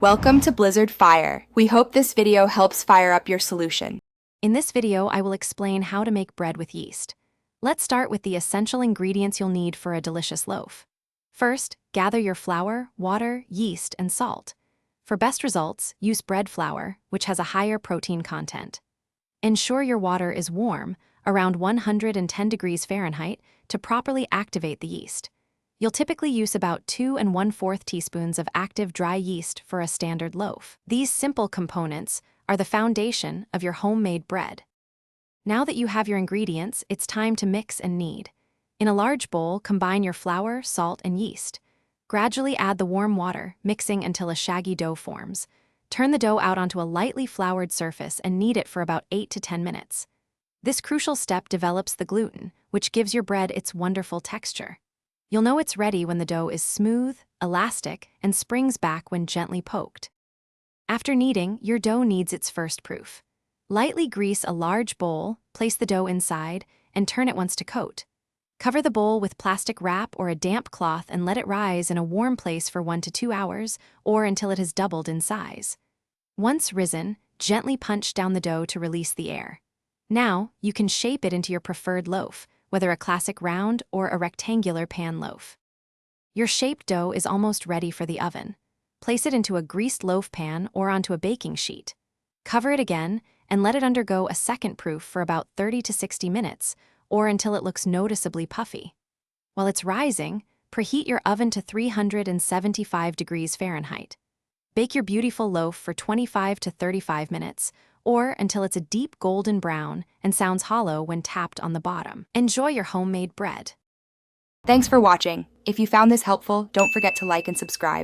Welcome to Blizzard Fire. We hope this video helps fire up your solution. In this video, I will explain how to make bread with yeast. Let's start with the essential ingredients you'll need for a delicious loaf. First, gather your flour, water, yeast, and salt. For best results, use bread flour, which has a higher protein content. Ensure your water is warm, around 110 degrees Fahrenheit, to properly activate the yeast. You'll typically use about 2 1/4 teaspoons of active dry yeast for a standard loaf. These simple components are the foundation of your homemade bread. Now that you have your ingredients, it's time to mix and knead. In a large bowl, combine your flour, salt, and yeast. Gradually add the warm water, mixing until a shaggy dough forms. Turn the dough out onto a lightly floured surface and knead it for about 8 to 10 minutes. This crucial step develops the gluten, which gives your bread its wonderful texture. You'll know it's ready when the dough is smooth, elastic, and springs back when gently poked. After kneading, your dough needs its first proof. Lightly grease a large bowl, place the dough inside, and turn it once to coat. Cover the bowl with plastic wrap or a damp cloth and let it rise in a warm place for 1 to 2 hours, or until it has doubled in size. Once risen, gently punch down the dough to release the air. Now, you can shape it into your preferred loaf, whether a classic round or a rectangular pan loaf. Your shaped dough is almost ready for the oven. Place it into a greased loaf pan or onto a baking sheet. Cover it again and let it undergo a second proof for about 30 to 60 minutes, or until it looks noticeably puffy. While it's rising, preheat your oven to 375 degrees Fahrenheit. Bake your beautiful loaf for 25 to 35 minutes, or until it's a deep golden brown and sounds hollow when tapped on the bottom. Enjoy your homemade bread. Thanks for watching. If you found this helpful, don't forget to like and subscribe.